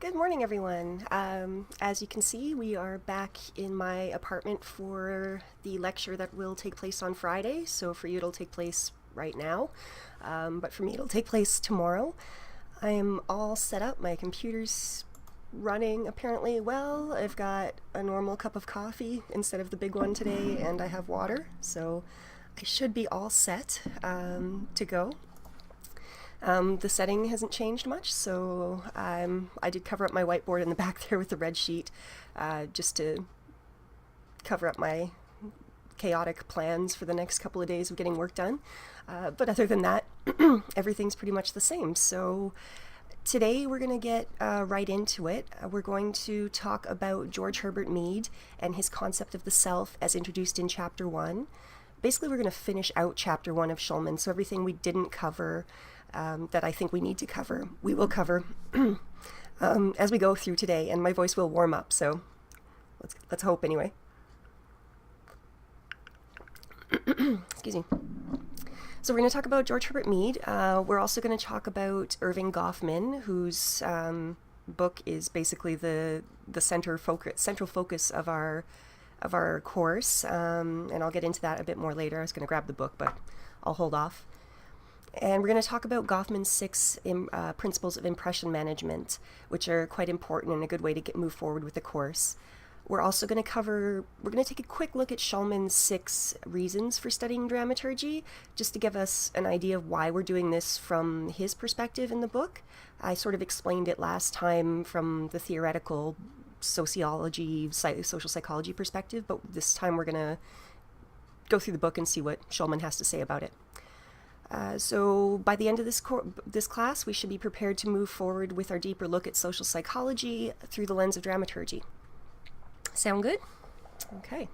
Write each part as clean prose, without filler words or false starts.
Good morning, everyone. As you can see, we are back in my apartment for the lecture that will take place on Friday. So for you, it'll take place right now, but for me, it'll take place tomorrow. I am all set up. My computer's running apparently well. I've got a normal cup of coffee instead of the big one today, and I have water. So I should be all set to go. The setting hasn't changed much, so I did cover up my whiteboard in the back there with the red sheet just to cover up my chaotic plans for the next couple of days of getting work done. But other than that, everything's pretty much the same. So today we're going to get right into it. We're going to talk about George Herbert Mead and his concept of the self as introduced in Chapter 1. Basically, we're going to finish out Chapter 1 of Schulman, so everything we didn't cover that I think we need to cover, we will cover as we go through today, and my voice will warm up, so let's hope anyway. Excuse me. So we're going to talk about George Herbert Mead. We're also going to talk about Irving Goffman, whose book is basically the central focus of our course, and I'll get into that a bit more later. I was going to grab the book, but I'll hold off. And we're going to talk about Goffman's 6 principles of impression management, which are quite important and a good way to move forward with the course. We're also going to take a quick look at Schulman's 6 reasons for studying dramaturgy, just to give us an idea of why we're doing this from his perspective in the book. I sort of explained it last time from the theoretical social psychology perspective, but this time we're going to go through the book and see what Schulman has to say about it. So by the end of this class, we should be prepared to move forward with our deeper look at social psychology through the lens of dramaturgy. Sound good? Okay.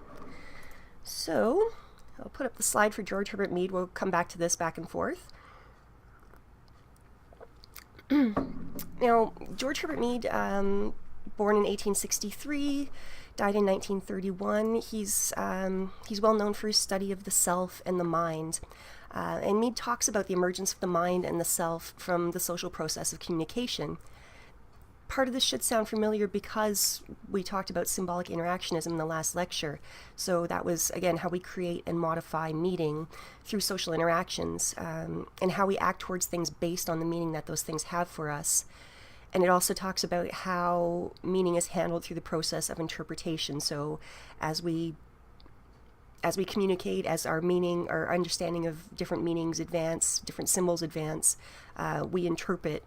So I'll put up the slide for George Herbert Mead. We'll come back to this back and forth. Now, George Herbert Mead, born in 1863, died in 1931. He's well known for his study of the self and the mind. And Mead talks about the emergence of the mind and the self from the social process of communication. Part of this should sound familiar because we talked about symbolic interactionism in the last lecture. So that was, again, how we create and modify meaning through social interactions, and how we act towards things based on the meaning that those things have for us. And it also talks about how meaning is handled through the process of interpretation. So as we communicate, as our understanding of different meanings advance, different symbols advance, we interpret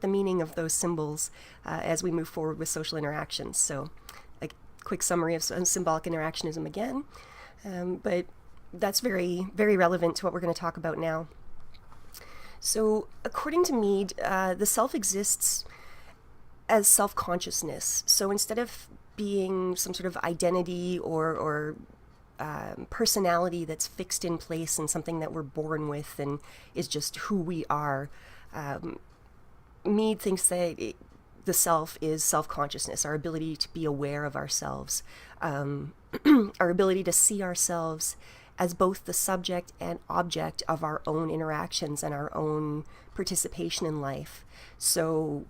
the meaning of those symbols as we move forward with social interactions. So a quick summary of symbolic interactionism again, but that's very, very relevant to what we're going to talk about now. So according to Mead, the self exists as self-consciousness. So instead of being some sort of identity or personality that's fixed in place and something that we're born with and is just who we are, Mead thinks that the self is self-consciousness, our ability to be aware of ourselves, our ability to see ourselves as both the subject and object of our own interactions and our own participation in life. So,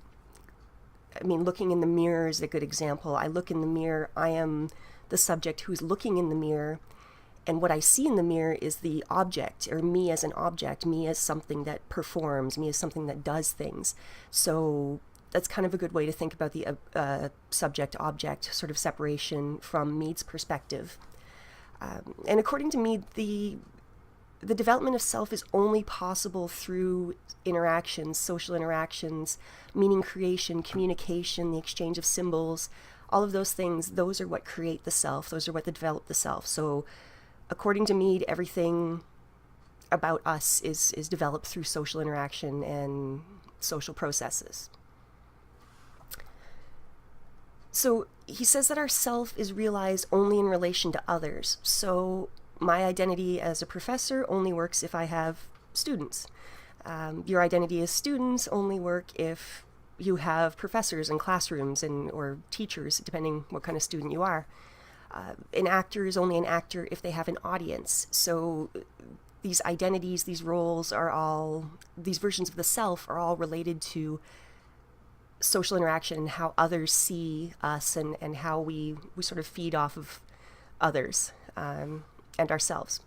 I mean, looking in the mirror is a good example. I look in the mirror, I am the subject who's looking in the mirror, and what I see in the mirror is the object, or me as an object, me as something that performs, me as something that does things. So that's kind of a good way to think about the subject-object sort of separation from Mead's perspective. And according to Mead, the development of self is only possible through interactions, social interactions, meaning creation, communication, the exchange of symbols. All of those things, those are what create the self. Those are what develop the self. So according to Mead, everything about us is developed through social interaction and social processes. So he says that our self is realized only in relation to others. So my identity as a professor only works if I have students. Your identity as students only work if you have professors and classrooms or teachers, depending what kind of student you are. An actor is only an actor if they have an audience. So these identities, these roles these versions of the self are all related to social interaction and how others see us, and how we sort of feed off of others and ourselves.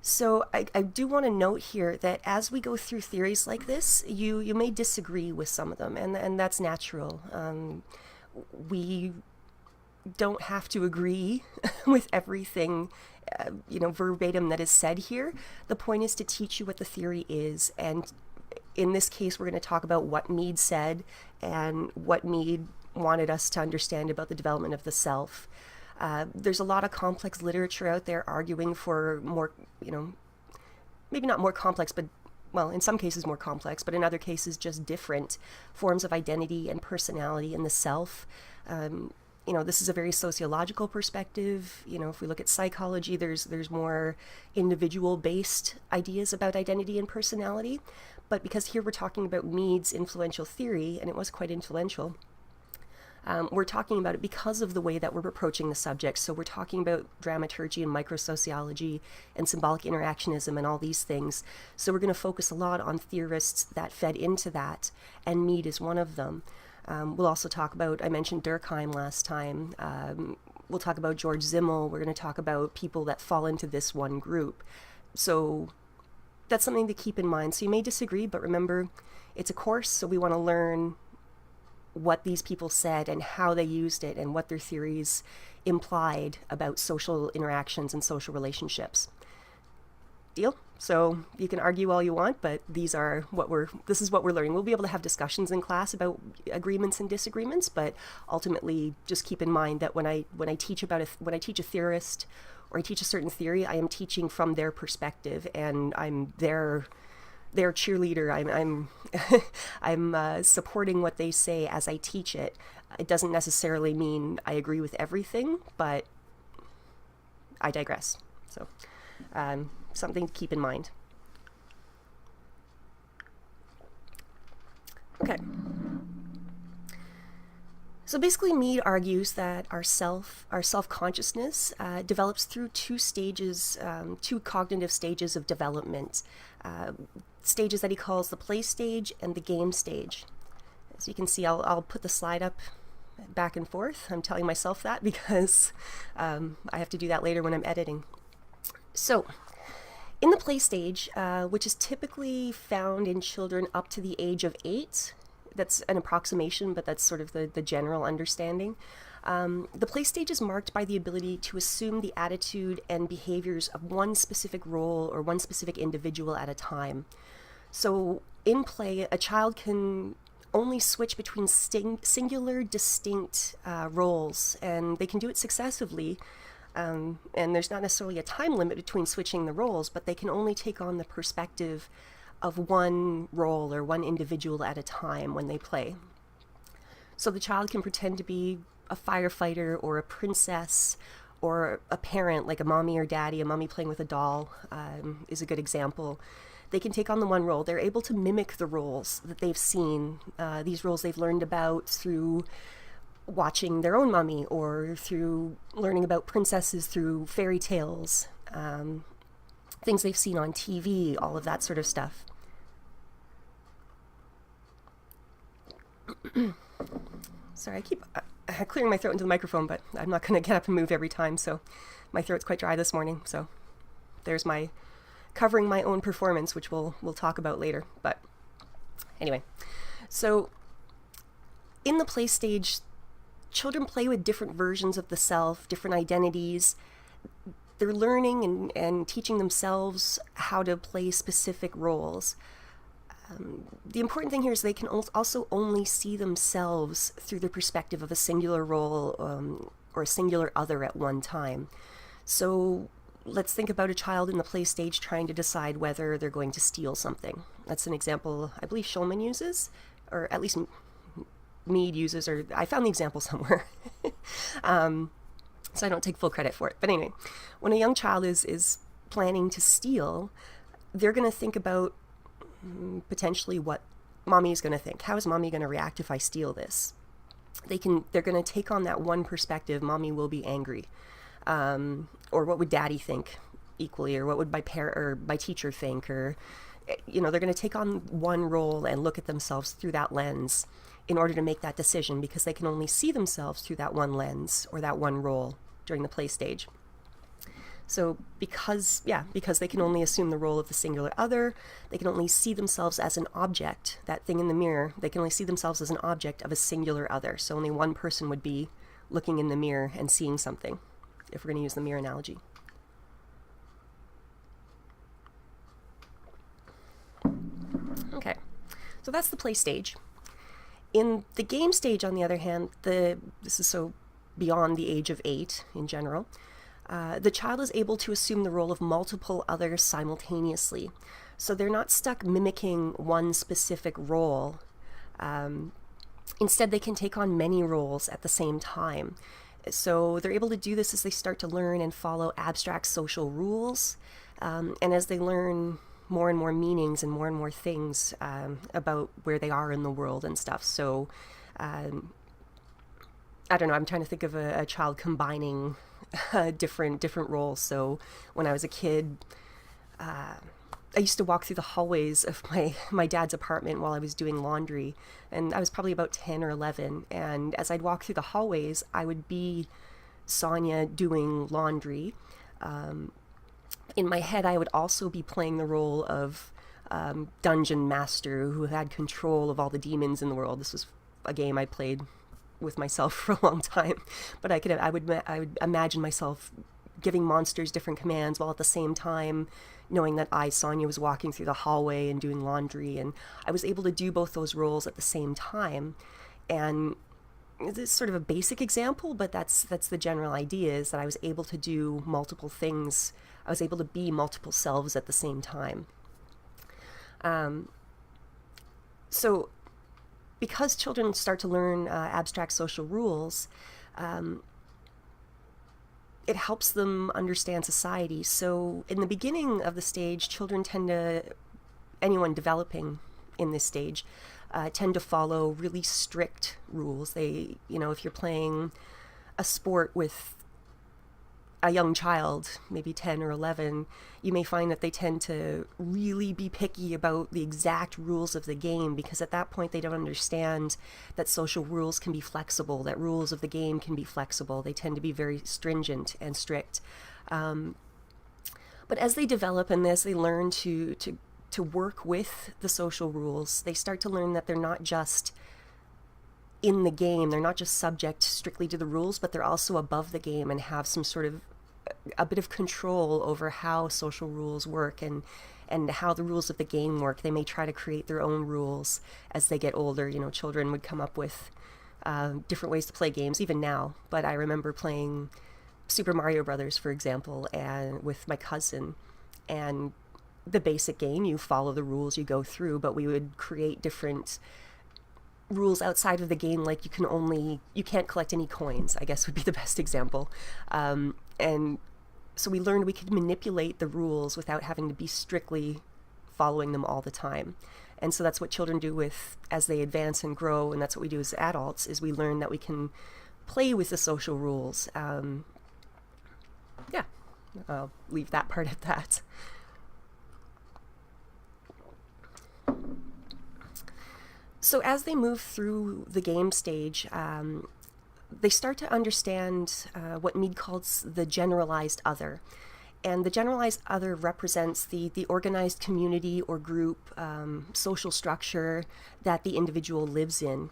So I do want to note here that as we go through theories like this, you may disagree with some of them, and that's natural. We don't have to agree with everything, verbatim that is said here. The point is to teach you what the theory is, and in this case, we're going to talk about what Mead said and what Mead wanted us to understand about the development of the self. There's a lot of complex literature out there arguing for more, maybe not more complex, but, well, in some cases more complex, but in other cases just different forms of identity and personality in the self. This is a very sociological perspective. If we look at psychology, there's more individual-based ideas about identity and personality. But because here we're talking about Mead's influential theory, and it was quite influential, we're talking about it because of the way that we're approaching the subject. So we're talking about dramaturgy and microsociology and symbolic interactionism and all these things. So we're going to focus a lot on theorists that fed into that, and Mead is one of them. We'll also talk about, I mentioned Durkheim last time. We'll talk about George Simmel. We're going to talk about people that fall into this one group. So that's something to keep in mind. So you may disagree, but remember, it's a course, so we want to learn what these people said and how they used it and what their theories implied about social interactions and social relationships. Deal? So you can argue all you want, but this is what we're learning. We'll be able to have discussions in class about agreements and disagreements, but ultimately just keep in mind that when I teach a theorist or I teach a certain theory, I am teaching from their perspective, and I'm their cheerleader. I'm supporting what they say as I teach it. It doesn't necessarily mean I agree with everything, but I digress. So something to keep in mind. Okay. So basically, Mead argues that our self-consciousness develops through two cognitive stages of development. Stages that he calls the play stage and the game stage. As you can see, I'll put the slide up back and forth. I'm telling myself that because I have to do that later when I'm editing. So, in the play stage, which is typically found in children up to the age of 8, that's an approximation, but that's sort of the general understanding. The play stage is marked by the ability to assume the attitude and behaviors of one specific role or one specific individual at a time. So in play, a child can only switch between singular, distinct roles, and they can do it successively. And there's not necessarily a time limit between switching the roles, but they can only take on the perspective of one role or one individual at a time when they play. So the child can pretend to be a firefighter or a princess or a parent, like a mommy or daddy. A mommy playing with a doll is a good example. They can take on the one role. They're able to mimic the roles that they've seen, these roles they've learned about through watching their own mommy or through learning about princesses through fairy tales, things they've seen on TV, all of that sort of stuff. Sorry, I keep clearing my throat into the microphone, but I'm not going to get up and move every time, so my throat's quite dry this morning. So there's my covering my own performance, which we'll talk about later. But anyway, so in the play stage, children play with different versions of the self, different identities. They're learning and teaching themselves how to play specific roles. The important thing here is they can also only see themselves through the perspective of a singular role or a singular other at one time. So let's think about a child in the play stage trying to decide whether they're going to steal something. That's an example I believe Schulman uses, or at least Mead uses, or I found the example somewhere. So I don't take full credit for it. But anyway, when a young child is planning to steal, they're going to think about potentially what mommy is going to think. How is mommy going to react if I steal this? They're going to take on that one perspective. Mommy will be angry. Or what would daddy think equally? Or what would my teacher think? Or they're going to take on one role and look at themselves through that lens in order to make that decision, because they can only see themselves through that one lens or that one role during the play stage. So because they can only assume the role of the singular other, they can only see themselves as an object, that thing in the mirror, they can only see themselves as an object of a singular other. So only one person would be looking in the mirror and seeing something, if we're going to use the mirror analogy. Okay, so that's the play stage. In the game stage, on the other hand, this is so beyond the age of 8 in general, the child is able to assume the role of multiple others simultaneously. So they're not stuck mimicking one specific role. Instead, they can take on many roles at the same time. So they're able to do this as they start to learn and follow abstract social rules, and as they learn more and more meanings and more things about where they are in the world and stuff. So I don't know, I'm trying to think of a child combining different roles. So when I was a kid, I used to walk through the hallways of my dad's apartment while I was doing laundry, and I was probably about 10 or 11, and as I'd walk through the hallways, I would be Sonia doing laundry. In my head, I would also be playing the role of dungeon master who had control of all the demons in the world. This was a game I played with myself for a long time, but I would imagine myself giving monsters different commands while at the same time knowing that I, Sonia, was walking through the hallway and doing laundry, and I was able to do both those roles at the same time. And this is sort of a basic example, but that's the general idea, is that I was able to do multiple things. I was able to be multiple selves at the same time. So because children start to learn abstract social rules, it helps them understand society. So in the beginning of the stage, anyone developing in this stage, tend to follow really strict rules. They, if you're playing a sport with a young child, maybe 10 or 11, you may find that they tend to really be picky about the exact rules of the game, because at that point they don't understand that social rules can be flexible, that rules of the game can be flexible. They tend to be very stringent and strict. But as they develop and as they learn to work with the social rules, they start to learn that they're not just in the game, they're not just subject strictly to the rules, but they're also above the game and have some sort of a bit of control over how social rules work and how the rules of the game work. They may try to create their own rules as they get older. Children would come up with different ways to play games, even now. But I remember playing Super Mario Brothers, for example, and with my cousin, and the basic game, you follow the rules, you go through, but we would create different rules outside of the game, like you can't collect any coins, I guess would be the best example. And so we learned we could manipulate the rules without having to be strictly following them all the time. And so that's what children do as they advance and grow, and that's what we do as adults, is we learn that we can play with the social rules. I'll leave that part at that. So as they move through the game stage, they start to understand what Mead calls the generalized other. And the generalized other represents the organized community or group social structure that the individual lives in.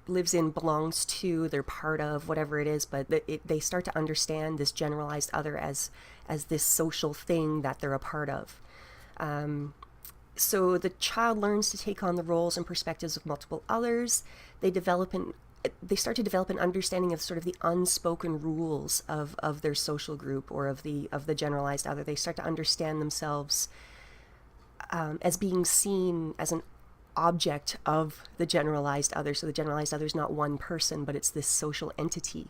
Belongs to, they're part of, whatever it is, but they start to understand this generalized other as this social thing that they're a part of. So the child learns to take on the roles and perspectives of multiple others. They start to develop an understanding of sort of the unspoken rules of their social group or of the generalized other. They start to understand themselves as being seen as an object of the generalized other. So the generalized other is not one person, but it's this social entity.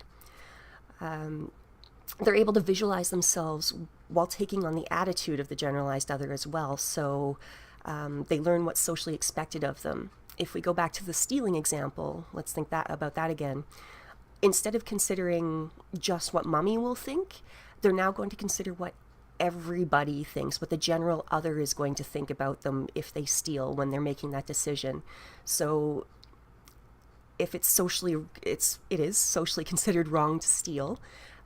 They're able to visualize themselves while taking on the attitude of the generalized other as well. So they learn what's socially expected of them. If we go back to the stealing example, let's think about that again. Instead of considering just what mommy will think, they're now going to consider what everybody thinks, what the general other is going to think about them if they steal when they're making that decision. So if it is socially considered wrong to steal,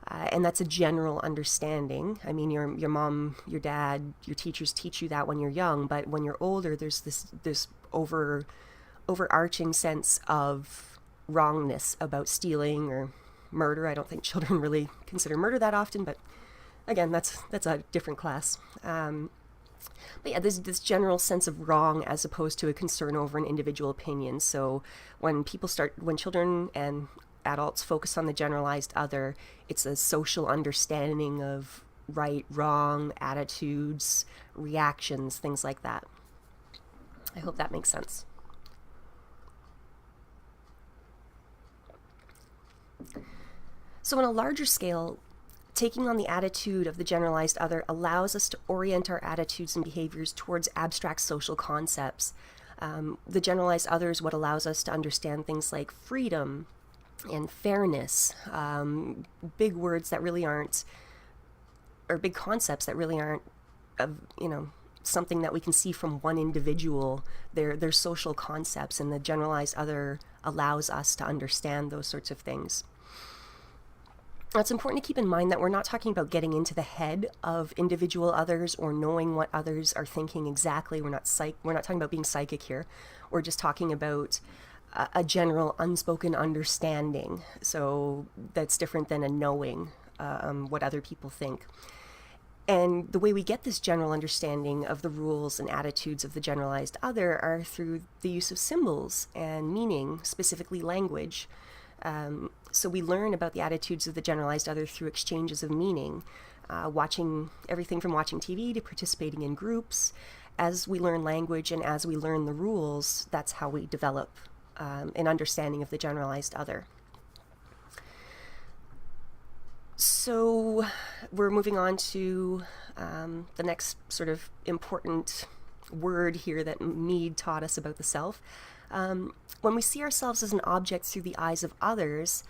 and that's a general understanding. I mean, your mom, your dad, your teachers teach you that when you're young, but when you're older, there's this overarching sense of wrongness about stealing or murder. I don't think children really consider murder that often, but again, that's a different class. But yeah, there's this general sense of wrong as opposed to a concern over an individual opinion. So when children and adults focus on the generalized other, it's a social understanding of right, wrong, attitudes, reactions, things like that. I hope that makes sense. So on a larger scale, taking on the attitude of the generalized other allows us to orient our attitudes and behaviors towards abstract social concepts. The generalized other is what allows us to understand things like freedom and fairness, big words that really aren't, or big concepts that really aren't, something that we can see from one individual. They're social concepts, and the generalized other allows us to understand those sorts of things. Now, it's important to keep in mind that we're not talking about getting into the head of individual others or knowing what others are thinking exactly. We're not talking about being psychic here. We're just talking about a general unspoken understanding. So that's different than a knowing what other people think. And the way we get this general understanding of the rules and attitudes of the generalized other are through the use of symbols and meaning, specifically language. So we learn about the attitudes of the generalized other through exchanges of meaning, watching everything from watching TV to participating in groups. As we learn language and as we learn the rules, that's how we develop an understanding of the generalized other. So we're moving on to the next sort of important word here that Mead taught us about the self. When we see ourselves as an object through the eyes of others,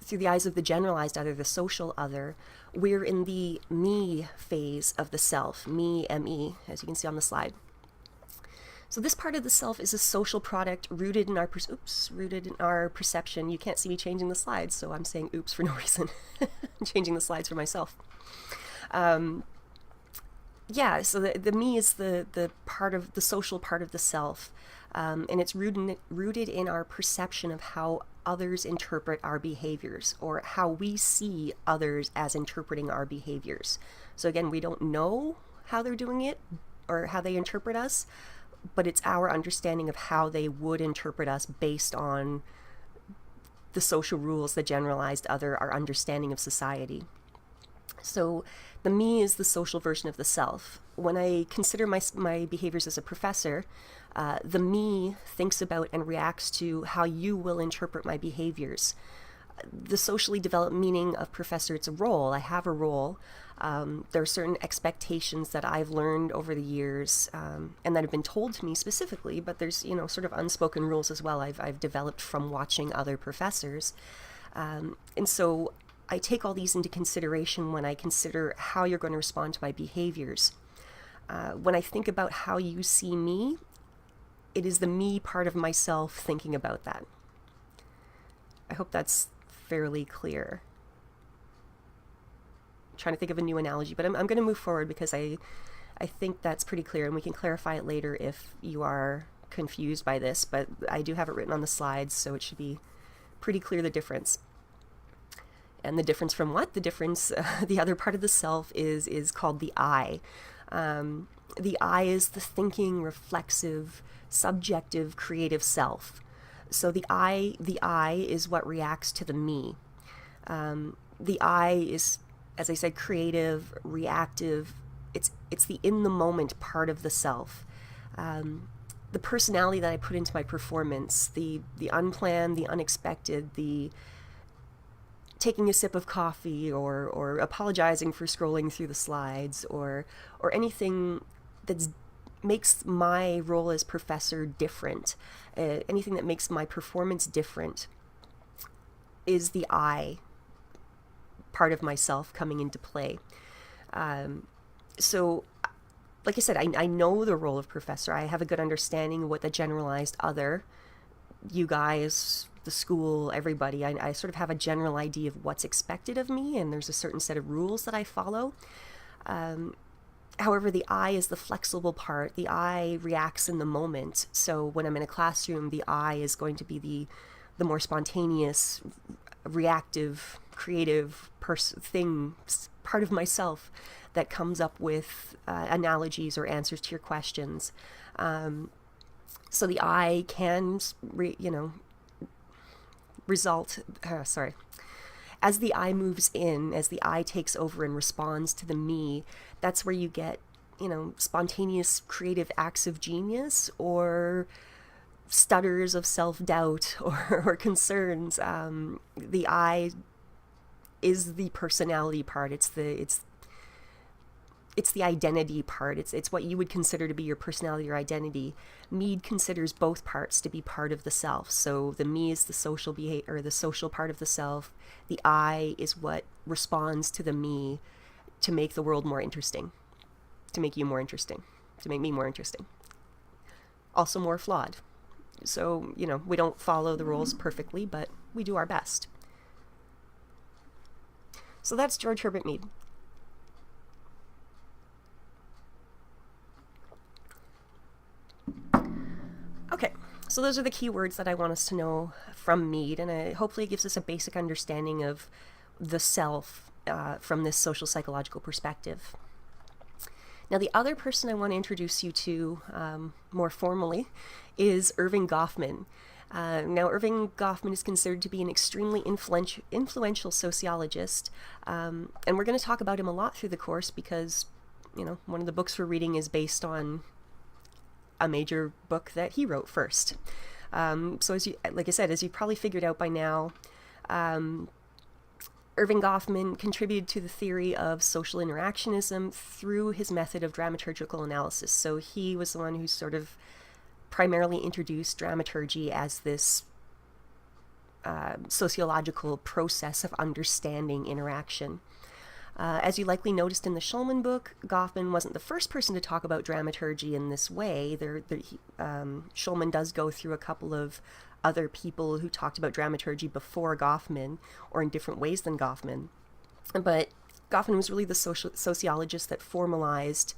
through the eyes of the generalized other, the social other, we're in the me phase of the self, me, M-E, as you can see on the slide. So this part of the self is a social product rooted in our perception. You can't see me changing the slides, so I'm saying oops for no reason. I'm changing the slides for myself. So the me is the part of the social part of the self, and it's rooted in our perception of how others interpret our behaviors, or how we see others as interpreting our behaviors. So again, we don't know how they're doing it or how they interpret us, but it's our understanding of how they would interpret us based on the social rules, the generalized other, our understanding of society. So the me is the social version of the self. When I consider my behaviors as a professor, the me thinks about and reacts to how you will interpret my behaviors. The socially developed meaning of professor, it's a role. I have a role. There are certain expectations that I've learned over the years and that have been told to me specifically, but there's, sort of unspoken rules as well I've developed from watching other professors. And so I take all these into consideration when I consider how you're going to respond to my behaviors. When I think about how you see me, it is the me part of myself thinking about that. I hope that's fairly clear. I'm trying to think of a new analogy, but I'm going to move forward because I think that's pretty clear, and we can clarify it later if you are confused by this, but I do have it written on the slides, so it should be pretty clear the difference. And the difference from what? The difference, the other part of the self is called the I. The I is the thinking, reflexive, subjective, creative self. So the I is what reacts to the me. The I is, as I said, creative, reactive. It's the in the moment part of the self. The personality that I put into my performance, the unplanned, the unexpected, the taking a sip of coffee or apologizing for scrolling through the slides or anything that makes my role as professor different, anything that makes my performance different is the I part of myself coming into play. So, like I said, I know the role of professor. I have a good understanding of what the generalized other, you guys, the school, everybody, I sort of have a general idea of what's expected of me, and there's a certain set of rules that I follow. However, the I is the flexible part. The I reacts in the moment. So when I'm in a classroom, the I is going to be the more spontaneous, reactive, creative part of myself that comes up with analogies or answers to your questions. So the I can, result, as the I moves in, as the I takes over and responds to the me, that's where you get, spontaneous creative acts of genius or stutters of self-doubt or concerns. The I is the personality part. It's the identity part. It's what you would consider to be your personality or identity. Mead considers both parts to be part of the self. So the me is the social behavior, or the social part of the self. The I is what responds to the me to make the world more interesting, to make you more interesting, to make me more interesting. Also more flawed. So, we don't follow the rules perfectly, but we do our best. So that's George Herbert Mead. Okay, so those are the key words that I want us to know from Mead, and hopefully it gives us a basic understanding of the self from this social psychological perspective. Now, the other person I want to introduce you to more formally is Erving Goffman. Now, Erving Goffman is considered to be an extremely influential sociologist, and we're going to talk about him a lot through the course because, one of the books we're reading is based on a major book that he wrote first. So like I said, as you probably figured out by now, Erving Goffman contributed to the theory of social interactionism through his method of dramaturgical analysis. So he was the one who sort of primarily introduced dramaturgy as this sociological process of understanding interaction. As you likely noticed in the Shulman book, Goffman wasn't the first person to talk about dramaturgy in this way. Shulman does go through a couple of other people who talked about dramaturgy before Goffman, or in different ways than Goffman. But Goffman was really the sociologist that formalized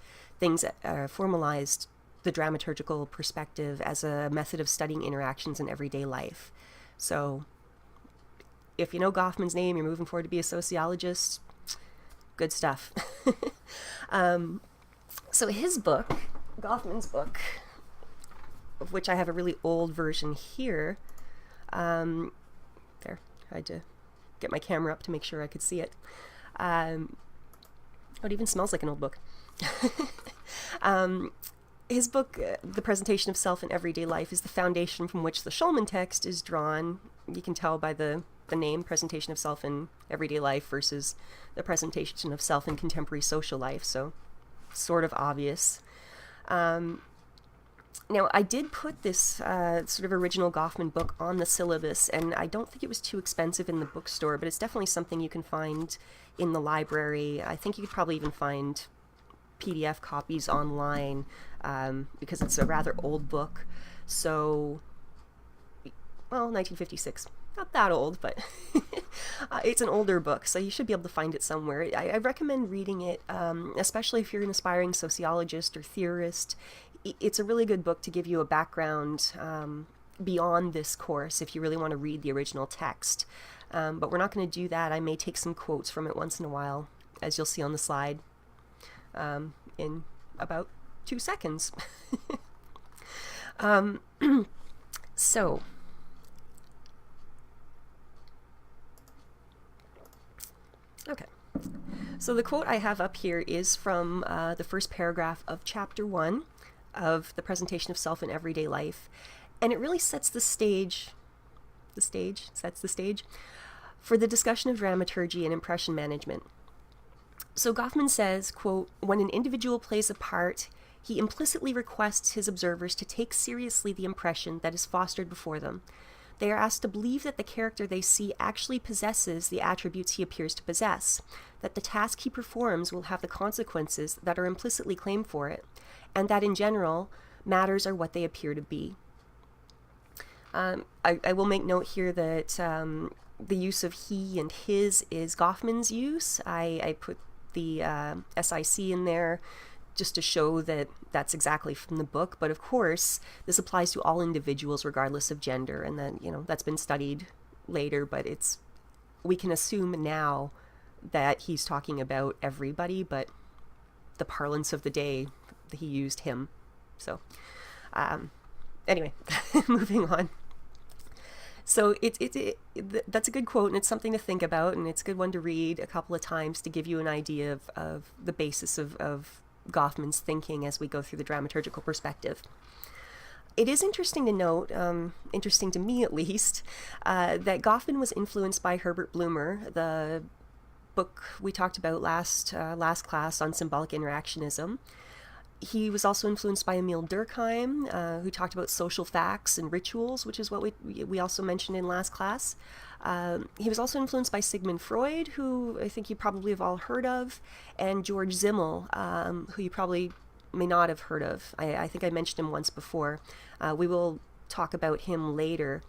formalized the dramaturgical perspective as a method of studying interactions in everyday life. So if you know Goffman's name, you're moving forward to be a sociologist, good stuff. So his book, Goffman's book, of which I have a really old version here. There, I had to get my camera up to make sure I could see it. It even smells like an old book. His book, The Presentation of Self in Everyday Life, is the foundation from which the Shulman text is drawn. You can tell by the name, Presentation of Self in Everyday Life versus the Presentation of Self in Contemporary Social Life, so sort of obvious. Now, I did put this sort of original Goffman book on the syllabus, and I don't think it was too expensive in the bookstore, but it's definitely something you can find in the library. I think you could probably even find PDF copies online because it's a rather old book. So, 1956. Not that old, but it's an older book, so you should be able to find it somewhere. I recommend reading it, especially if you're an aspiring sociologist or theorist. It's a really good book to give you a background beyond this course if you really want to read the original text. But we're not going to do that. I may take some quotes from it once in a while, as you'll see on the slide in about 2 seconds. So, okay. So the quote I have up here is from the first paragraph of Chapter 1 of The Presentation of Self in Everyday Life, and it really sets the stage for the discussion of dramaturgy and impression management. So Goffman says, quote, "When an individual plays a part, he implicitly requests his observers to take seriously the impression that is fostered before them. They are asked to believe that the character they see actually possesses the attributes he appears to possess, that the task he performs will have the consequences that are implicitly claimed for it, and that in general, matters are what they appear to be. I will make note here that the use of he and his is Goffman's use. I put the SIC in there just to show that that's exactly from the book. But of course, this applies to all individuals regardless of gender. And then, that's been studied later, but we can assume now that he's talking about everybody, but the parlance of the day, he used him. So, anyway, moving on. So that's a good quote, and it's something to think about, and it's a good one to read a couple of times to give you an idea of the basis of Goffman's thinking as we go through the dramaturgical perspective. It is interesting to note, interesting to me at least, that Goffman was influenced by Herbert Blumer, the book we talked about last class on symbolic interactionism. He was also influenced by Emil Durkheim, who talked about social facts and rituals, which is what we also mentioned in last class. He was also influenced by Sigmund Freud, who I think you probably have all heard of, and George Simmel, who you probably may not have heard of. I think I mentioned him once before. We will talk about him later.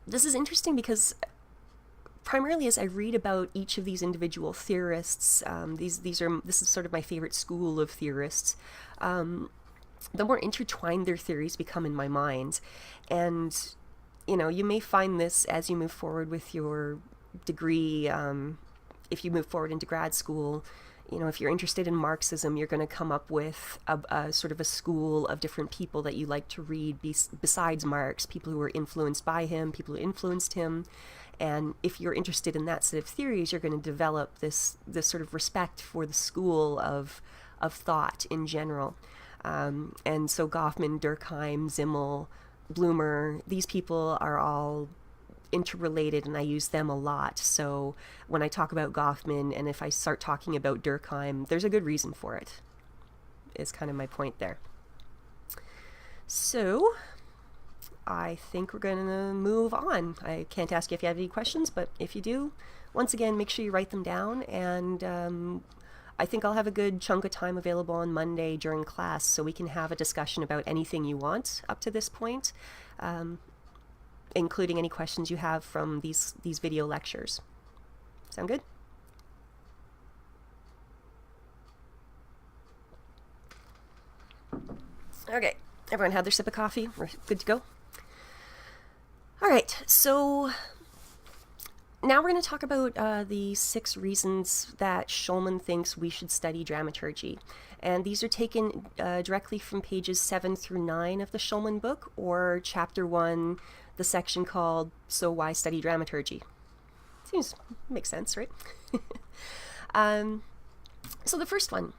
This is interesting because primarily as I read about each of these individual theorists, this is sort of my favorite school of theorists, the more intertwined their theories become in my mind. And, you may find this as you move forward with your degree, if you move forward into grad school. If you're interested in Marxism, you're going to come up with a sort of a school of different people that you like to read besides Marx, people who were influenced by him, people who influenced him. And if you're interested in that set of theories, you're going to develop this sort of respect for the school of thought in general. And so Goffman, Durkheim, Simmel, Blumer, these people are all interrelated, and I use them a lot. So when I talk about Goffman, and if I start talking about Durkheim, there's a good reason for it, is kind of my point there. So I think we're going to move on. I can't ask you if you have any questions, but if you do, once again, make sure you write them down. And I think I'll have a good chunk of time available on Monday during class, so we can have a discussion about anything you want up to this point, including any questions you have from these video lectures. Sound good? Okay, everyone had their sip of coffee? We're good to go? All right, so now we're going to talk about the 6 reasons that Shulman thinks we should study dramaturgy. And these are taken directly from pages 7 through 9 of the Shulman book, or chapter 1, the section called So Why Study Dramaturgy. Makes sense, right? So the first one.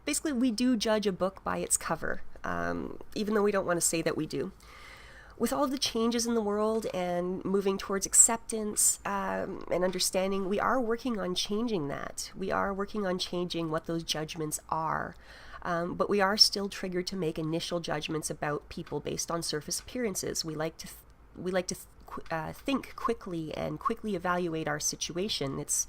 Basically, we do judge a book by its cover, even though we don't want to say that we do. With all of the changes in the world and moving towards acceptance and understanding, we are working on changing that. We are working on changing what those judgments are. But we are still triggered to make initial judgments about people based on surface appearances. We like to think quickly and quickly evaluate our situation. It's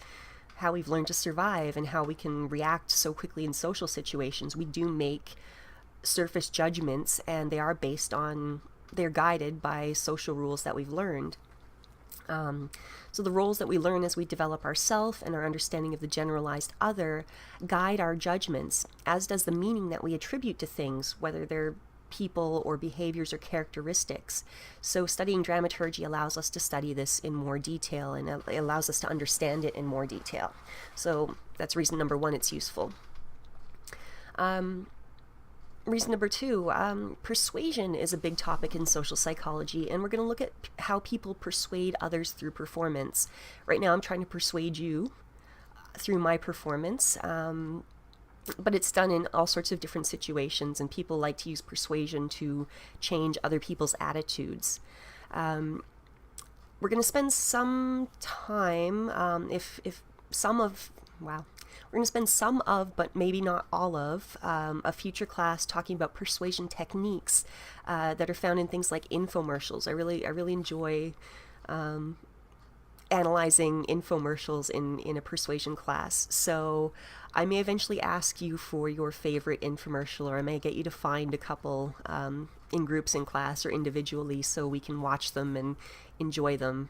how we've learned to survive and how we can react so quickly in social situations. We do make surface judgments, and they're guided by social rules that we've learned. So the roles that we learn as we develop ourself and our understanding of the generalized other guide our judgments, as does the meaning that we attribute to things, whether they're people or behaviors or characteristics. So studying dramaturgy allows us to study this in more detail, and it allows us to understand it in more detail. So that's reason number 1, it's useful. Reason number 2, persuasion is a big topic in social psychology, and we're going to look at how people persuade others through performance. Right now I'm trying to persuade you through my performance, but it's done in all sorts of different situations, and people like to use persuasion to change other people's attitudes. We're going to spend some time, if some of wow. We're going to spend some of, but maybe not all of, a future class talking about persuasion techniques that are found in things like infomercials. I really enjoy analyzing infomercials in a persuasion class. So I may eventually ask you for your favorite infomercial, or I may get you to find a couple in groups in class or individually so we can watch them and enjoy them.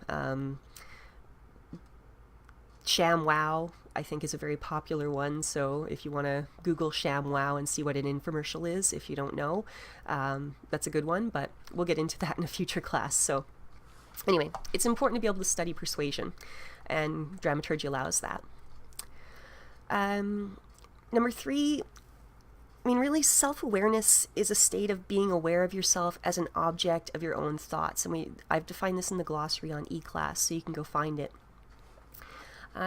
ShamWow, I think, is a very popular one. So if you want to Google ShamWow and see what an infomercial is, if you don't know, that's a good one. But we'll get into that in a future class. So anyway, it's important to be able to study persuasion, and dramaturgy allows that. Number 3, I mean, really, self-awareness is a state of being aware of yourself as an object of your own thoughts. And I've defined this in the glossary on eClass, so you can go find it.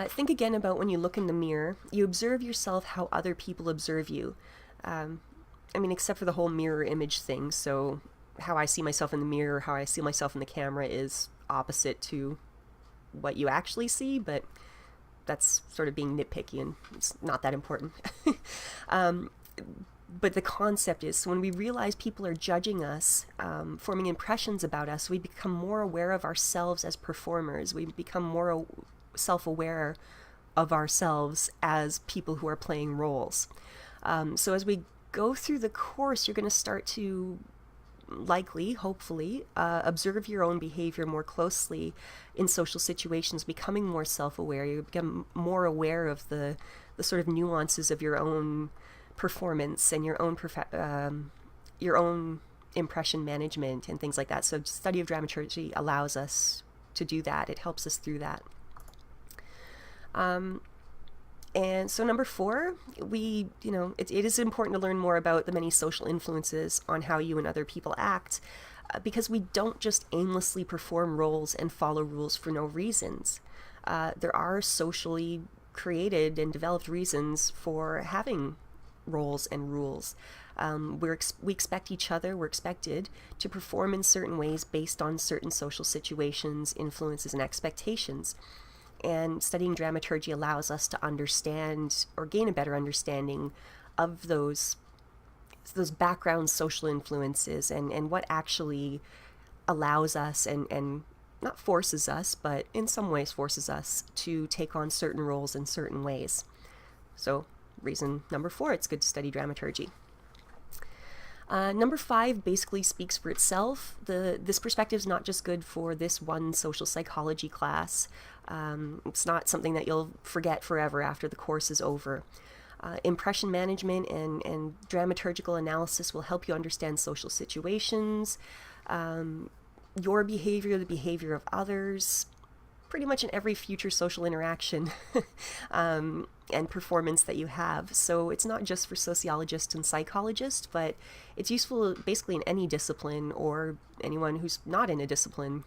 Think again about when you look in the mirror. You observe yourself how other people observe you. I mean, except for the whole mirror image thing. So how I see myself in the mirror, how I see myself in the camera is opposite to what you actually see, but that's sort of being nitpicky and it's not that important. But the concept is, so when we realize people are judging us, forming impressions about us, we become more aware of ourselves as performers. We become more self-aware of ourselves as people who are playing roles. So as we go through the course, you're going to start to likely, hopefully, observe your own behavior more closely in social situations, becoming more self-aware. You become more aware of the sort of nuances of your own performance and your own impression management and things like that. So study of dramaturgy allows us to do that. It helps us through that. And so number 4, it is important to learn more about the many social influences on how you and other people act, because we don't just aimlessly perform roles and follow rules for no reasons. There are socially created and developed reasons for having roles and rules. We expect each other, we're expected to perform in certain ways based on certain social situations, influences, and expectations. And studying dramaturgy allows us to understand or gain a better understanding of those background social influences and what actually allows us and not forces us, but in some ways forces us to take on certain roles in certain ways. So reason number 4, it's good to study dramaturgy. Number 5 basically speaks for itself. This perspective is not just good for this one social psychology class. It's not something that you'll forget forever after the course is over. Impression management and dramaturgical analysis will help you understand social situations, your behavior, the behavior of others, pretty much in every future social interaction and performance that you have. So it's not just for sociologists and psychologists, but it's useful basically in any discipline or anyone who's not in a discipline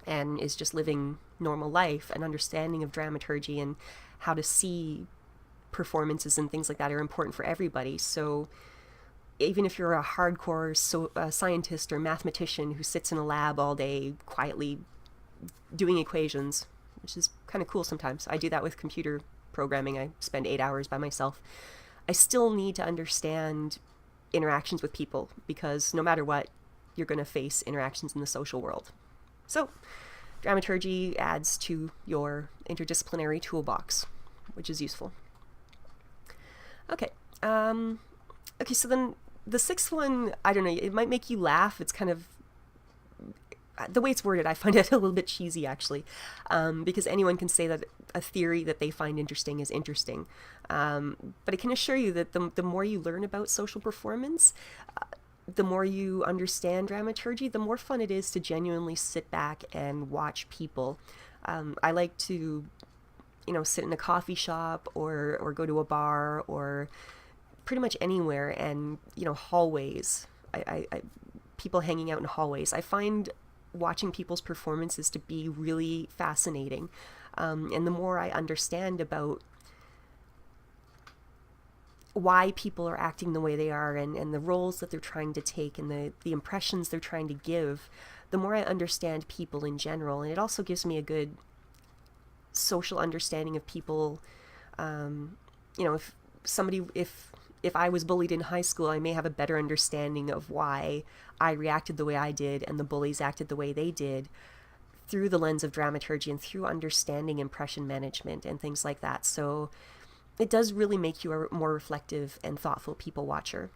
and is just living normal life. An understanding of dramaturgy and how to see performances and things like that are important for everybody. So even if you're a hardcore scientist or mathematician who sits in a lab all day quietly doing equations, which is kind of cool sometimes. I do that with computer programming. I spend 8 hours by myself. I still need to understand interactions with people, because no matter what, you're going to face interactions in the social world. So dramaturgy adds to your interdisciplinary toolbox, which is useful. Okay. So then the 6th one, I don't know, it might make you laugh. It's kind of, the way it's worded, I find it a little bit cheesy, actually, because anyone can say that a theory that they find interesting is interesting. But I can assure you that the more you learn about social performance, the more you understand dramaturgy, the more fun it is to genuinely sit back and watch people. I like to, sit in a coffee shop or go to a bar or pretty much anywhere, and, hallways. I people hanging out in hallways. I find watching people's performances to be really fascinating. And the more I understand about why people are acting the way they are and the roles that they're trying to take and the impressions they're trying to give, the more I understand people in general. And it also gives me a good social understanding of people If somebody, if I was bullied in high school, I may have a better understanding of why I reacted the way I did and the bullies acted the way they did through the lens of dramaturgy and through understanding impression management and things like that. So it does really make you a more reflective and thoughtful people watcher.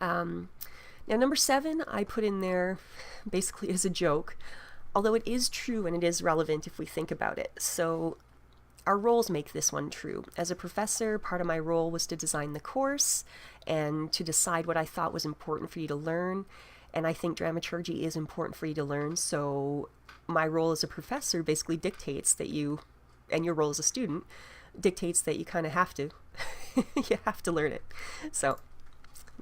Now, number 7, I put in there basically as a joke, although it is true and it is relevant if we think about it. So our roles make this one true. As a professor, part of my role was to design the course and to decide what I thought was important for you to learn. And I think dramaturgy is important for you to learn. So my role as a professor basically dictates that you, and your role as a student, dictates that you kind of have to, you have to learn it. So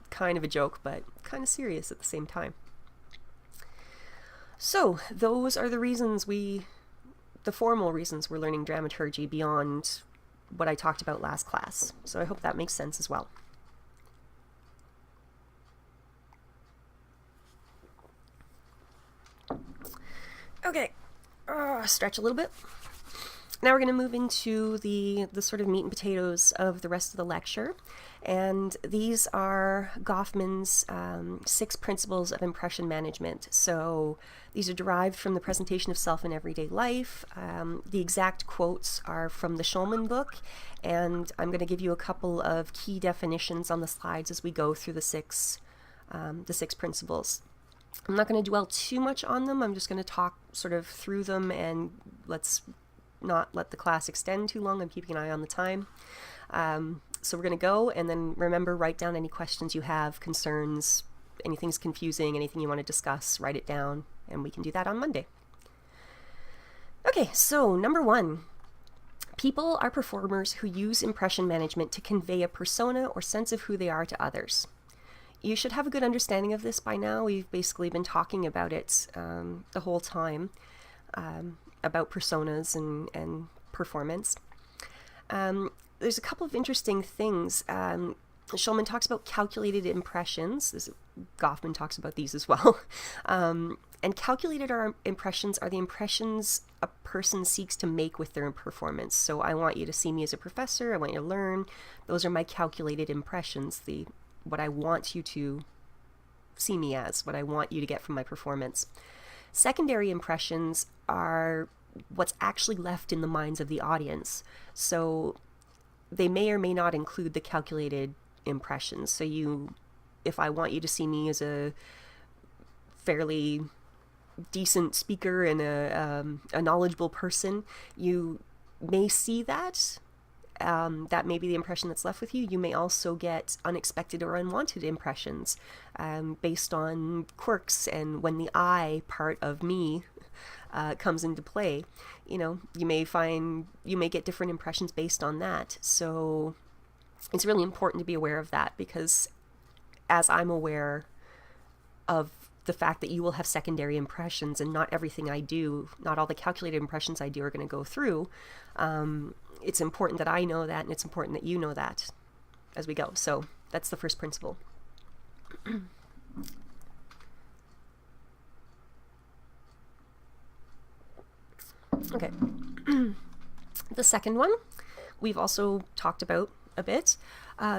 kind of a joke, but kind of serious at the same time. So those are the reasons the formal reasons we're learning dramaturgy beyond what I talked about last class. So I hope that makes sense as well. Okay, stretch a little bit. Now we're going to move into the sort of meat and potatoes of the rest of the lecture. And these are Goffman's 6 principles of impression management. So these are derived from the presentation of self in everyday life. The exact quotes are from the Schulman book. And I'm going to give you a couple of key definitions on the slides as we go through the six principles. I'm not going to dwell too much on them. I'm just going to talk sort of through them, and let's not let the class extend too long. I'm keeping an eye on the time. So we're going to go, and then remember, write down any questions you have, concerns, anything's confusing, anything you want to discuss, write it down, and we can do that on Monday. Okay, so number 1. People are performers who use impression management to convey a persona or sense of who they are to others. You should have a good understanding of this by now. We've basically been talking about it the whole time, about personas and performance. There's a couple of interesting things. Schulman talks about calculated impressions. Goffman talks about these as well. And calculated impressions are the impressions a person seeks to make with their performance. So I want you to see me as a professor. I want you to learn. Those are my calculated impressions, what I want you to see me as, what I want you to get from my performance. Secondary impressions are what's actually left in the minds of the audience. So they may or may not include the calculated impressions. So if I want you to see me as a fairly decent speaker and a knowledgeable person, you may see that. That may be the impression that's left with you. You may also get unexpected or unwanted impressions based on quirks and when the I part of me comes into play. You may get different impressions based on that. So it's really important to be aware of that, because as I'm aware of the fact that you will have secondary impressions, and not everything I do, not all the calculated impressions I do are going to go through, it's important that I know that, and it's important that you know that as we go. So that's the first principle. Okay. The second one we've also talked about a bit.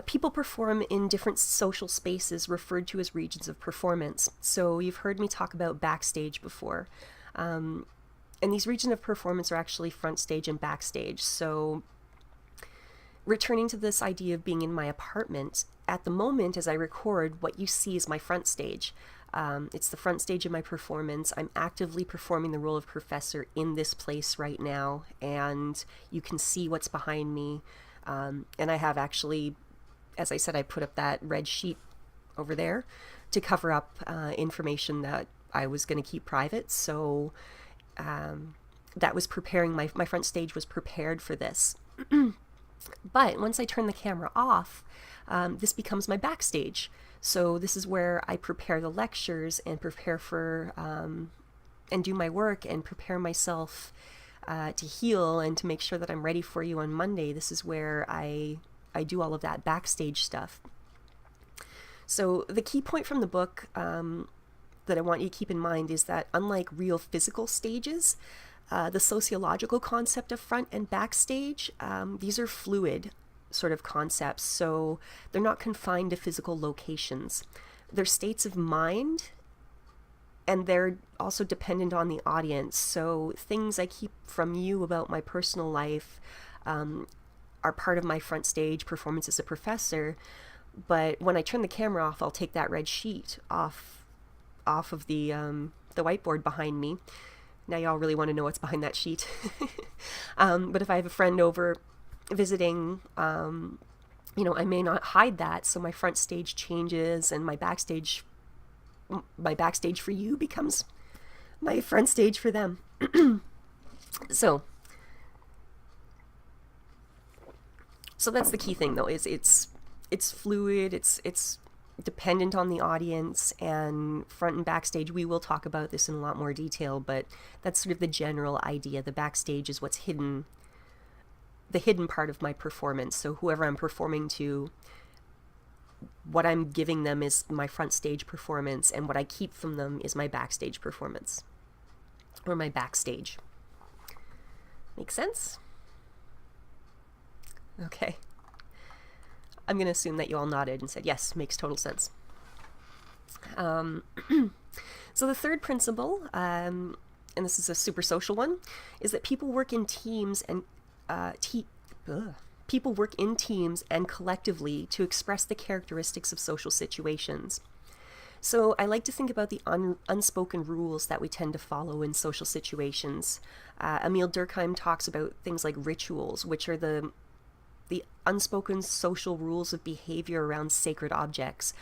People perform in different social spaces referred to as regions of performance. So you've heard me talk about backstage before. And these regions of performance are actually front stage and backstage. So returning to this idea of being in my apartment, at the moment as I record, what you see is my front stage. It's the front stage of my performance. I'm actively performing the role of professor in this place right now, and you can see what's behind me. And I have actually, as I said, I put up that red sheet over there to cover up information that I was going to keep private. So that was preparing, my front stage was prepared for this. But once I turn the camera off, this becomes my backstage. So this is where I prepare the lectures and prepare for, and do my work and prepare myself to heal and to make sure that I'm ready for you on Monday. This is where I do all of that backstage stuff. So the key point from the book that I want you to keep in mind is that unlike real physical stages, The sociological concept of front and backstage, these are fluid sort of concepts, so they're not confined to physical locations. They're states of mind, and they're also dependent on the audience. So things I keep from you about my personal life are part of my front stage performance as a professor, but when I turn the camera off, I'll take that red sheet off of the whiteboard behind me. Now y'all really want to know what's behind that sheet. But if I have a friend over visiting, I may not hide that, so my front stage changes and my backstage for you becomes my front stage for them. So that's the key thing, though, is it's fluid, it's dependent on the audience, and front and backstage, we will talk about this in a lot more detail, but that's sort of the general idea. The backstage is what's hidden, the hidden part of my performance. So whoever I'm performing to, what I'm giving them is my front stage performance, and what I keep from them is my backstage performance, or my backstage. Make sense? Okay. I'm going to assume that you all nodded and said, yes, makes total sense. So the third principle, and this is a super social one, is that people work in teams and collectively to express the characteristics of social situations. So I like to think about the unspoken rules that we tend to follow in social situations. Emile Durkheim talks about things like rituals, which are the unspoken social rules of behavior around sacred objects,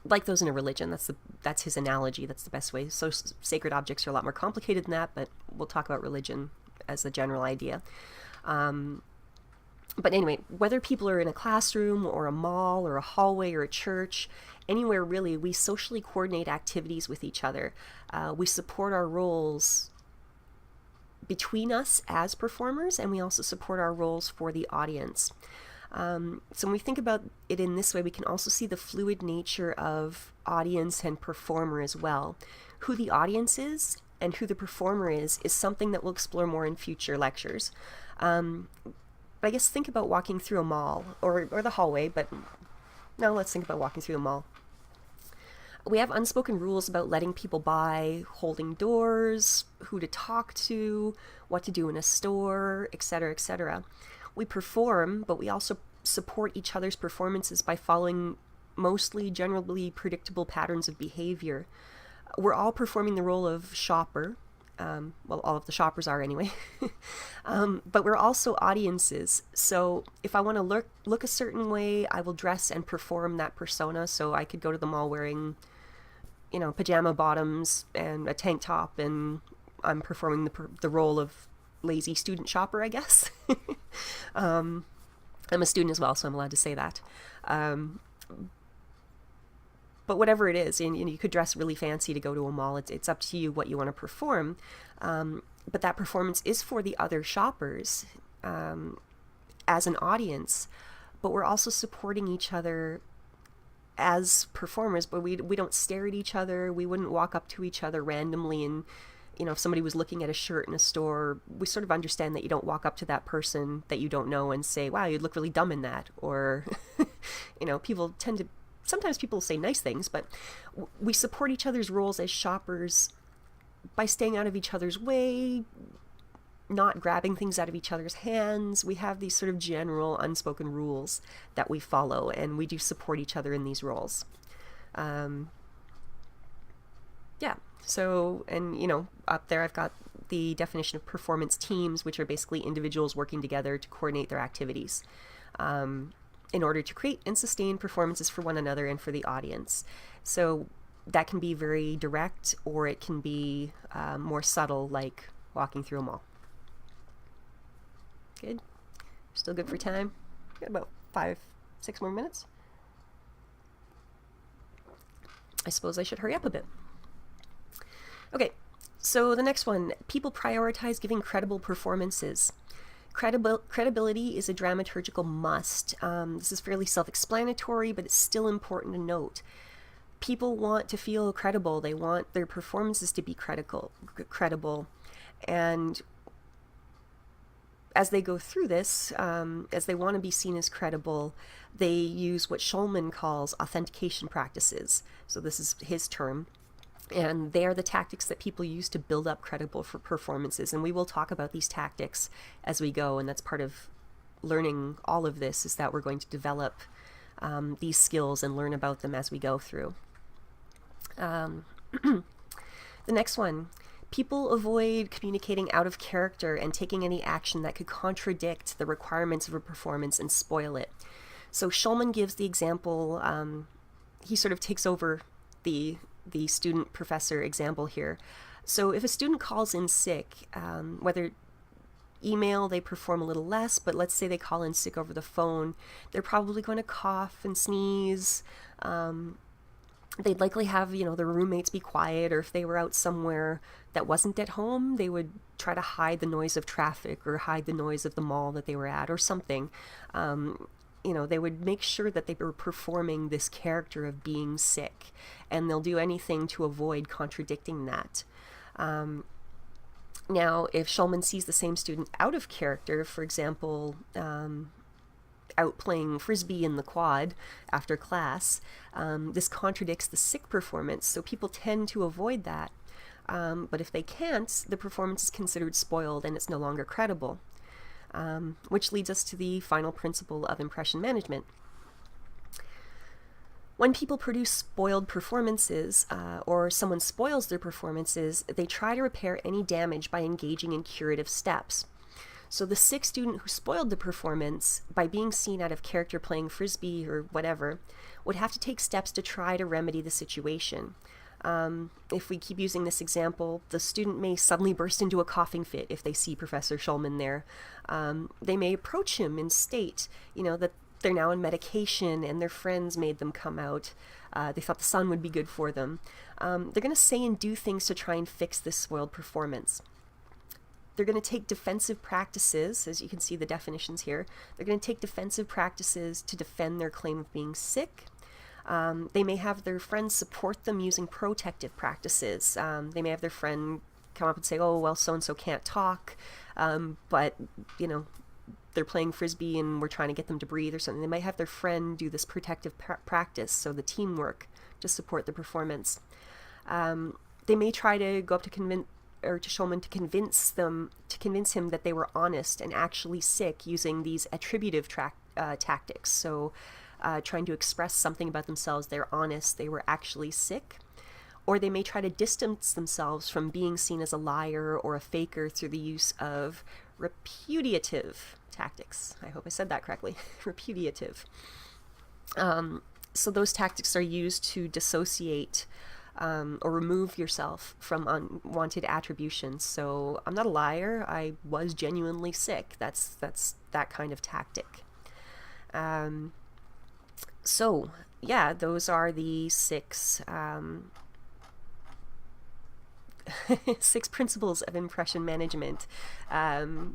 like those in a religion. That's his analogy. That's the best way. So sacred objects are a lot more complicated than that, but we'll talk about religion as a general idea. But anyway, whether people are in a classroom or a mall or a hallway or a church, anywhere really, we socially coordinate activities with each other. We support our roles between us as performers, and we also support our roles for the audience. So when we think about it in this way, we can also see the fluid nature of audience and performer as well. Who the audience is and who the performer is something that we'll explore more in future lectures. But I guess think about walking through a mall or the hallway, but no, let's think about walking through a mall. We have unspoken rules about letting people by, holding doors, who to talk to, what to do in a store, etc., etc. We perform, but we also support each other's performances by following mostly generally predictable patterns of behavior. We're all performing the role of shopper. Well, all of the shoppers are anyway. But we're also audiences. So if I want to look a certain way, I will dress and perform that persona. So I could go to the mall wearing, pajama bottoms and a tank top, and I'm performing the role of lazy student shopper, I guess. I'm a student as well, so I'm allowed to say that. But whatever it is, and you could dress really fancy to go to a mall. It's up to you what you want to perform. But that performance is for the other shoppers as an audience. But we're also supporting each other as performers. But we don't stare at each other. We wouldn't walk up to each other randomly and, if somebody was looking at a shirt in a store, we sort of understand that you don't walk up to that person that you don't know and say, wow, you look really dumb in that. Or, people tend to, sometimes people say nice things, but we support each other's roles as shoppers by staying out of each other's way, not grabbing things out of each other's hands. We have these sort of general unspoken rules that we follow, and we do support each other in these roles. So, and up there I've got the definition of performance teams, which are basically individuals working together to coordinate their activities in order to create and sustain performances for one another and for the audience. So that can be very direct, or it can be more subtle, like walking through a mall. Good? Still good for time? Got about 5-6 more minutes. I suppose I should hurry up a bit. Okay, so the next one, people prioritize giving credible performances. Credibility is a dramaturgical must. This is fairly self-explanatory, but it's still important to note. People want to feel credible. They want their performances to be credible. And as they go through this, as they want to be seen as credible, they use what Shulman calls authentication practices. So this is his term. And they are the tactics that people use to build up credible performances. And we will talk about these tactics as we go. And that's part of learning all of this, is that we're going to develop these skills and learn about them as we go through. The next one. People avoid communicating out of character and taking any action that could contradict the requirements of a performance and spoil it. So Shulman gives the example, he sort of takes over the student-professor example here. So if a student calls in sick, whether email they perform a little less, but let's say they call in sick over the phone, they're probably going to cough and sneeze. They'd likely have, their roommates be quiet, or if they were out somewhere that wasn't at home, they would try to hide the noise of traffic or hide the noise of the mall that they were at or something. They would make sure that they were performing this character of being sick, and they'll do anything to avoid contradicting that. Now, if Shulman sees the same student out of character, for example, out playing frisbee in the quad after class, this contradicts the sick performance, so people tend to avoid that. But if they can't, the performance is considered spoiled and it's no longer credible, which leads us to the final principle of impression management. When people produce spoiled performances, or someone spoils their performances, they try to repair any damage by engaging in curative steps. So the sick student who spoiled the performance by being seen out of character playing frisbee or whatever would have to take steps to try to remedy the situation. If we keep using this example, the student may suddenly burst into a coughing fit if they see Professor Shulman there. They may approach him and state, that they're now on medication and their friends made them come out. They thought the sun would be good for them. They're going to say and do things to try and fix this spoiled performance. They're going to take defensive practices, as you can see the definitions here. They're going to take defensive practices to defend their claim of being sick. They may have their friends support them using protective practices. They may have their friend come up and say, oh, well, so-and-so can't talk, but, they're playing frisbee and we're trying to get them to breathe or something. They might have their friend do this protective practice, so the teamwork, to support the performance. They may try to go up to Shulman to convince him that they were honest and actually sick using these attributive tactics. So trying to express something about themselves, they're honest, they were actually sick. Or they may try to distance themselves from being seen as a liar or a faker through the use of repudiative tactics. I hope I said that correctly. Repudiative. So those tactics are used to dissociate or remove yourself from unwanted attributions. So I'm not a liar. I was genuinely sick. That's that kind of tactic. So yeah, those are the six principles of impression management.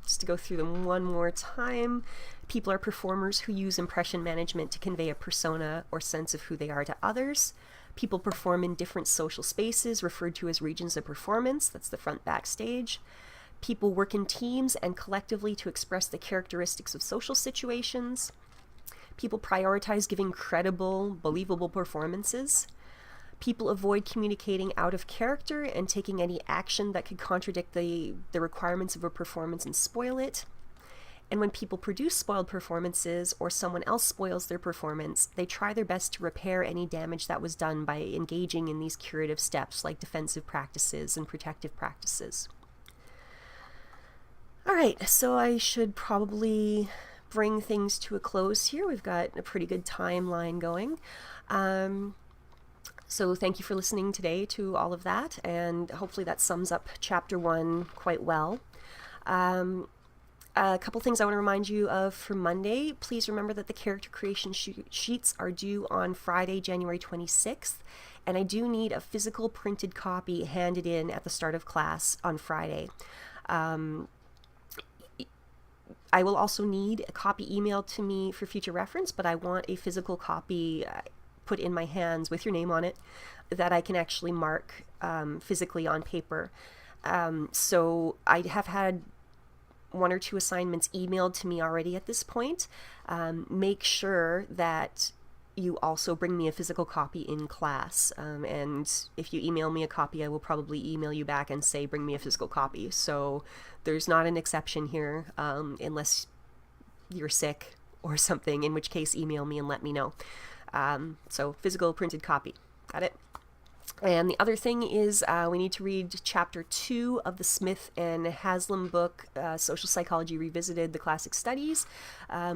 Just to go through them one more time. People are performers who use impression management to convey a persona or sense of who they are to others. People perform in different social spaces referred to as regions of performance. That's the front backstage. People work in teams and collectively to express the characteristics of social situations. People prioritize giving credible, believable performances. People avoid communicating out of character and taking any action that could contradict the requirements of a performance and spoil it. And when people produce spoiled performances or someone else spoils their performance, they try their best to repair any damage that was done by engaging in these curative steps like defensive practices and protective practices. All right, so I should probably bring things to a close here. We've got a pretty good timeline going. So thank you for listening today to all of that, and hopefully that sums up Chapter 1 quite well. A couple things I want to remind you of for Monday. Please remember that the character creation sheets are due on Friday, January 26th, and I do need a physical printed copy handed in at the start of class on Friday. I will also need a copy emailed to me for future reference, but I want a physical copy put in my hands with your name on it that I can actually mark physically on paper. So I have had 1 or 2 assignments emailed to me already at this point. Make sure that you also bring me a physical copy in class. And if you email me a copy, I will probably email you back and say, bring me a physical copy. So there's not an exception here, unless you're sick or something, in which case email me and let me know. So physical printed copy. Got it? And the other thing is we need to read chapter 2 of the Smith and Haslam book, Social Psychology Revisited, the Classic Studies,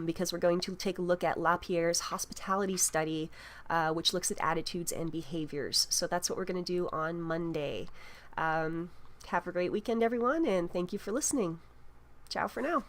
because we're going to take a look at Lapierre's hospitality study, which looks at attitudes and behaviors. So that's what we're going to do on Monday. Have a great weekend, everyone, and thank you for listening. Ciao for now.